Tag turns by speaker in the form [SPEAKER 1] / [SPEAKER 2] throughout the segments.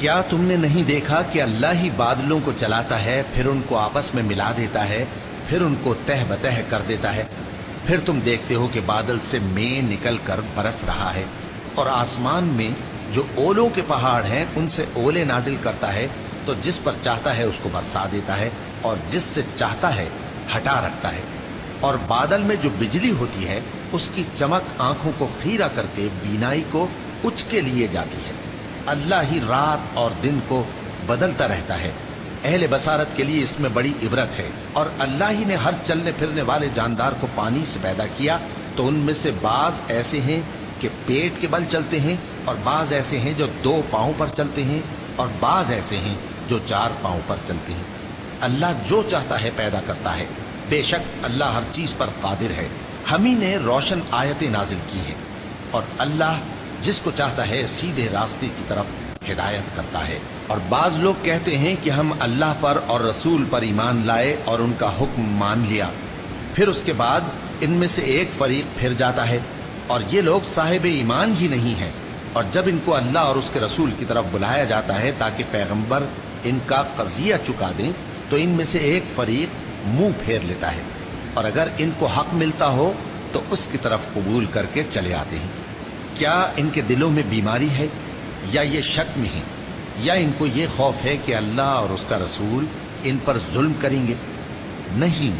[SPEAKER 1] کیا تم نے نہیں دیکھا کہ اللہ ہی بادلوں کو چلاتا ہے، پھر ان کو آپس میں ملا دیتا ہے، پھر ان کو تہ بتہ کر دیتا ہے، پھر تم دیکھتے ہو کہ بادل سے مے نکل کر برس رہا ہے، اور آسمان میں جو اولوں کے پہاڑ ہیں ان سے اولے نازل کرتا ہے، تو جس پر چاہتا ہے اس کو برسا دیتا ہے اور جس سے چاہتا ہے ہٹا رکھتا ہے، اور بادل میں جو بجلی ہوتی ہے اس کی چمک آنکھوں کو خیرہ کر کے بینائی کو اچ کے لیے جاتی ہے۔ اللہ ہی رات اور دن کو بدلتا رہتا ہے، اہل بصارت کے لیے اس میں بڑی عبرت ہے۔ اور اللہ ہی نے ہر چلنے پھرنے والے جاندار کو پانی سے پیدا کیا، تو ان میں سے بعض ایسے ہیں کہ پیٹ کے بل چلتے ہیں، اور بعض ایسے ہیں جو 2 پاؤں پر چلتے ہیں، اور بعض ایسے ہیں جو 4 پاؤں پر چلتے ہیں۔ اللہ جو چاہتا ہے پیدا کرتا ہے، بے شک اللہ ہر چیز پر قادر ہے۔ ہم ہی نے روشن آیتیں نازل کی ہیں، اور اللہ جس کو چاہتا ہے سیدھے راستے کی طرف ہدایت کرتا ہے۔ اور بعض لوگ کہتے ہیں کہ ہم اللہ پر اور رسول پر ایمان لائے اور ان کا حکم مان لیا، پھر اس کے بعد ان میں سے ایک فریق پھر جاتا ہے، اور یہ لوگ صاحب ایمان ہی نہیں ہیں۔ اور جب ان کو اللہ اور اس کے رسول کی طرف بلایا جاتا ہے تاکہ پیغمبر ان کا قضیہ چکا دیں، تو ان میں سے ایک فریق منہ پھیر لیتا ہے، اور اگر ان کو حق ملتا ہو تو اس کی طرف قبول کر کے چلے آتے ہیں۔ کیا ان کے دلوں میں بیماری ہے، یا یہ شک میں ہیں، یا ان کو یہ خوف ہے کہ اللہ اور اس کا رسول ان پر ظلم کریں گے؟ نہیں،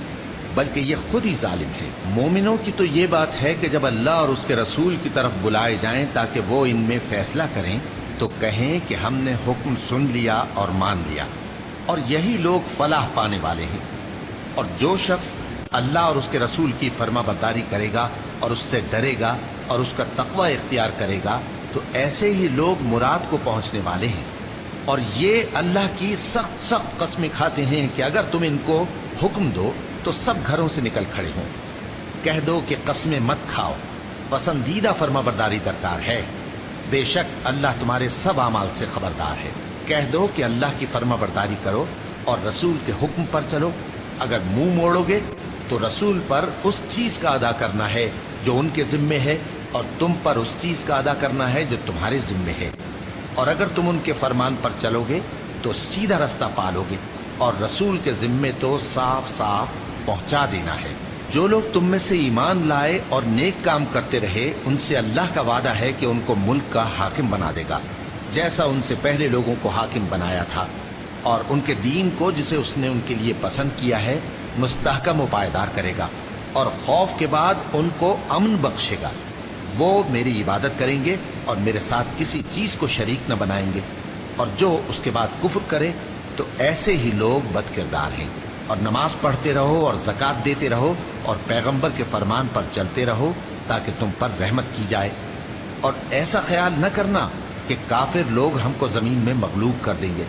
[SPEAKER 1] بلکہ یہ خود ہی ظالم ہے۔ مومنوں کی تو یہ بات ہے کہ جب اللہ اور اس کے رسول کی طرف بلائے جائیں تاکہ وہ ان میں فیصلہ کریں، تو کہیں کہ ہم نے حکم سن لیا اور مان لیا، اور یہی لوگ فلاح پانے والے ہیں۔ اور جو شخص اللہ اور اس کے رسول کی فرما برداری کرے گا اور اس سے ڈرے گا اور اس کا تقوی اختیار کرے گا، تو ایسے ہی لوگ مراد کو پہنچنے والے ہیں۔ اور یہ اللہ کی سخت سخت قسمیں کھاتے ہیں کہ اگر تم ان کو حکم دو تو سب گھروں سے نکل کھڑے ہوں۔ کہہ دو کہ قسمیں مت کھاؤ، پسندیدہ فرما برداری درکار ہے، بے شک اللہ تمہارے سب اعمال سے خبردار ہے۔ کہہ دو کہ اللہ کی فرما برداری کرو اور رسول کے حکم پر چلو۔ اگر منہ موڑو گے تو رسول پر اس چیز کا ادا کرنا ہے جو ان کے ذمے ہے، اور تم پر اس چیز کا ادا کرنا ہے جو تمہارے ذمے ہے۔ اور اگر تم ان کے فرمان پر چلو گے تو سیدھا رستہ پالو گے، اور رسول کے ذمے تو صاف صاف پہنچا دینا ہے۔ جو لوگ تم میں سے ایمان لائے اور نیک کام کرتے رہے، ان سے اللہ کا وعدہ ہے کہ ان کو ملک کا حاکم بنا دے گا، جیسا ان سے پہلے لوگوں کو حاکم بنایا تھا، اور ان کے دین کو جسے اس نے ان کے لیے پسند کیا ہے مستحکم و پائیدار کرے گا، اور خوف کے بعد ان کو امن بخشے گا۔ وہ میری عبادت کریں گے اور میرے ساتھ کسی چیز کو شریک نہ بنائیں گے، اور جو اس کے بعد کفر کرے تو ایسے ہی لوگ بد کردار ہیں۔ اور نماز پڑھتے رہو اور زکوٰۃ دیتے رہو اور پیغمبر کے فرمان پر چلتے رہو تاکہ تم پر رحمت کی جائے۔ اور ایسا خیال نہ کرنا کہ کافر لوگ ہم کو زمین میں مغلوب کر دیں گے،